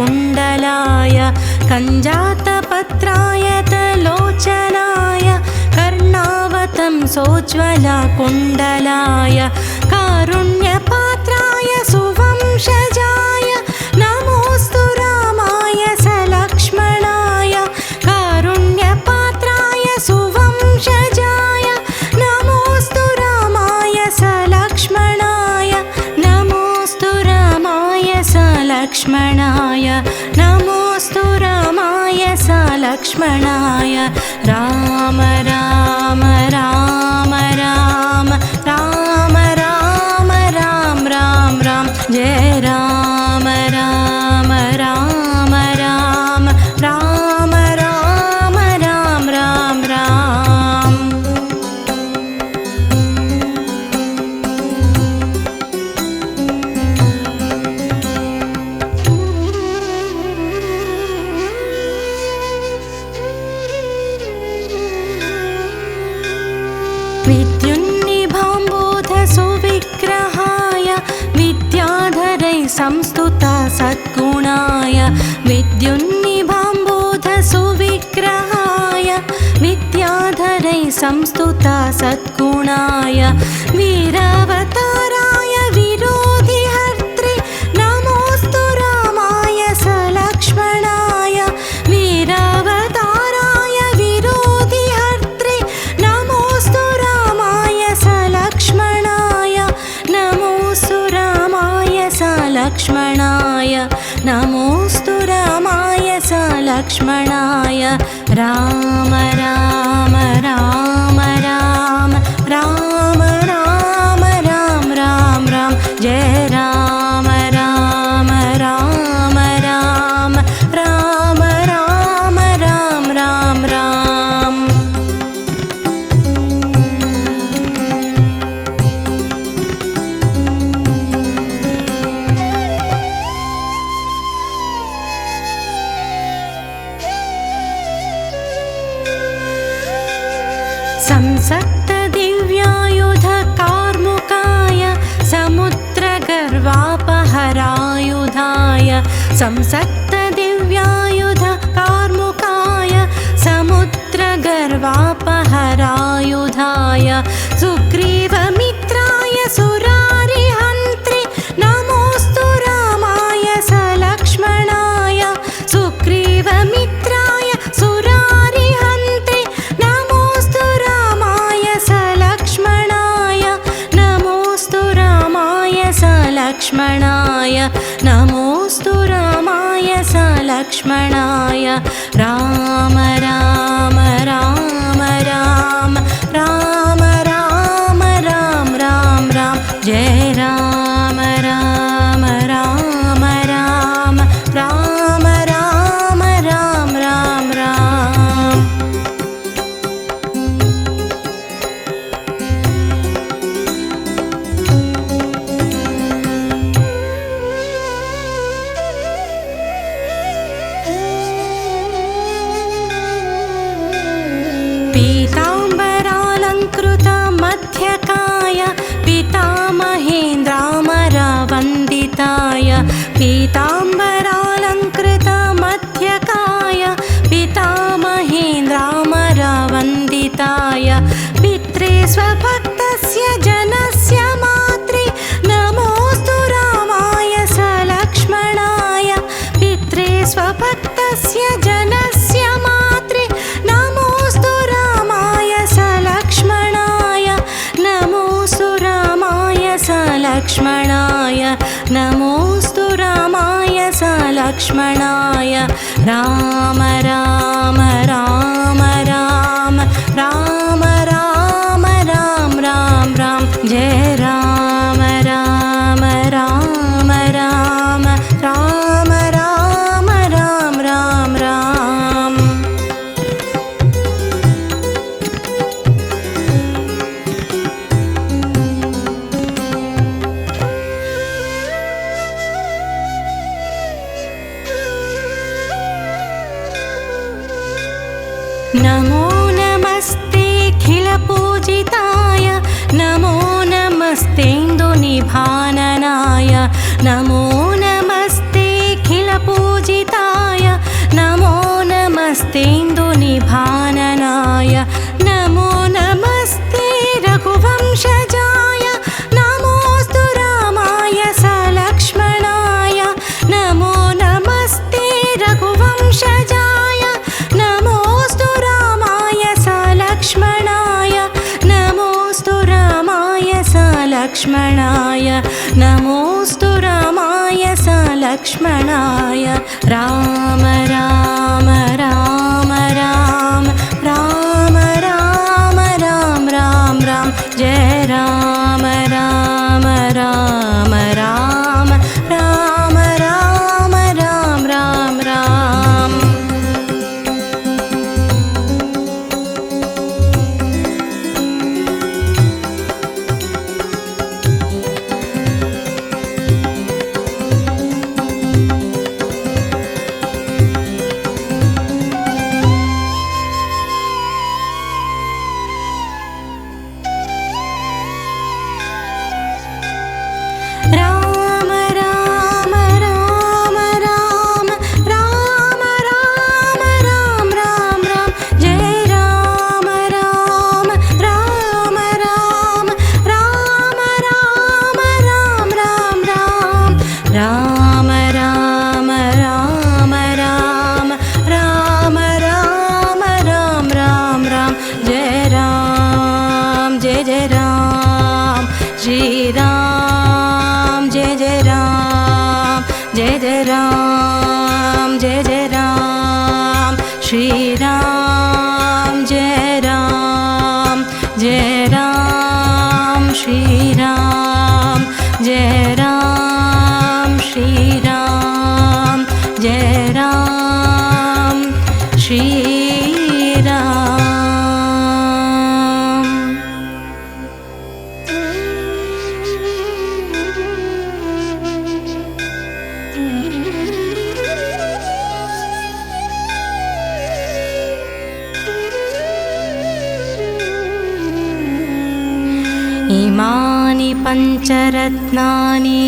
कुण्डलाय कञ्जातपत्राय लोचनाय कर्णावतंसोज्ज्वला कुण्डलाय कारुण्यपात्राय सुवंशजाय नमोऽस्तु रामाय सलक्ष्मणाय कारुण्यपात्राय सुवंशजाय नमोऽस्तु रामाय सलक्ष्मणाय नमोऽस्तु रामाय सलक्ष्मणाय नमोऽस्तु रामाय सलक्ष्मणाय राम राम राम राम राम राम राम राम राम जय राम राम राम राम राम राम राम राम राम विद्युन्निभाम्बोधसुविग्रहाय विद्याधरैः संस्तुता सद्गुणाय विद्युन्निभाम्बोधसुविग्रहाय विद्याधरैः संस्तुता सद्गुणाय वीरावताराय विरोधिहर्त्रे नमोऽस्तु रामाय सलक्ष्मणाय वीरावताराय विरोधिहर्त्रे नमोऽस्तु रामाय सलक्ष्मणाय नमोऽस्तु रामाय सलक्ष्मणाय नमोऽस्तु रामाय सलक्ष्मणाय राम राम राम राम राम राम राम राम राम जय राम राम राम राम राम राम राम राम राम संसक्तदिव्यायुधकार्मुकाय समुद्रगर्वापहरायुधाय संसक्तदिव्यायुधकार्मुकाय समुद्रगर्वापहरायुधाय सुग्रीवमित्राय सुरारिहन्त्रे नमोऽस्तु रामाय सलक्ष्मणाय सुग्रीवमित्राय सुरारिहन्त्रे नमोऽस्तु रामाय सलक्ष्मणाय नमोऽस्तु रामाय सलक्ष्मणाय नमोऽस्तु रामाय सलक्ष्मणाय राम राम राम राम राम राम राम राम राम जय राम राम राम राम राम राम राम राम राम पीताम्बरालङ्कृतमध्यकाय पितामहेन्द्रामरवन्दिताय पीताम्बरालङ्कृतमध्यकाय पितामहेन्द्रामरवन्दिताय पित्रे स्वभक्तस्य जनस्य मात्रे नमोऽस्तु रामाय सलक्ष्मणाय पित्रे स्वभक्तस्य जनस्य मात्रे नमोऽस्तु रामाय सलक्ष्मणाय नमोऽस्तु रामाय सलक्ष्मणाय नमोऽस्तु रामाय सलक्ष्मणाय राम राम राम राम राम राम राम राम राम जय राम राम राम राम राम राम राम राम राम नमो नमस्तेऽखिलपूजिताय नमो नमस्तेन्दुनिभाननाय नमो नमस्तेऽखिलपूजिताय नमस्तेन्दुनिभाननाय नमो नमस्ते रघुवंशजाय नमोऽस्तु रामाय सलक्ष्मणाय नमो नमस्ते रघुवंशजाय नमोऽस्तु रामाय सलक्ष्मणाय नमोऽस्तु रामाय सलक्ष्मणाय नमोऽस्तु रामाय सलक्ष्मणाय राम राम राम राम राम राम राम राम राम जय राम राम राम राम राम राम राम राम राम राम राम राम राम राम राम राम राम राम जय राम राम राम राम राम राम राम राम राम राम राम राम राम राम राम राम राम राम जय राम जय राम श्री राम जय राम जय राम जय राम श्री राम जय राम श्री राम जय राम श्री राम जय राम श्री राम इमानि पञ्चरत्नानि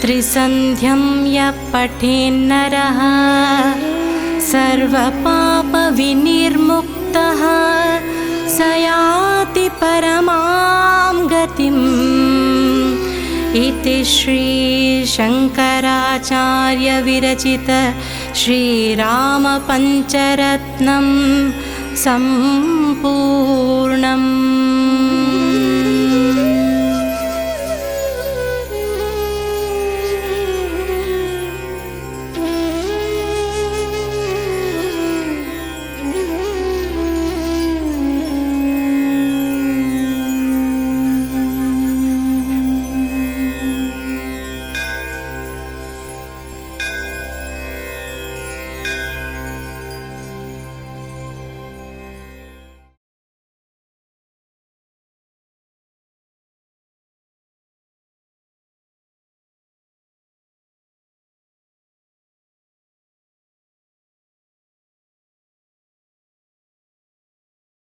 त्रिसन्ध्यं यः पठेन्नरः सर्वपापविनिर्मुक्तः स याति परमां गतिम् इति श्रीशङ्कराचार्यविरचित श्रीरामपञ्चरत्नं सम्पूर्णम्।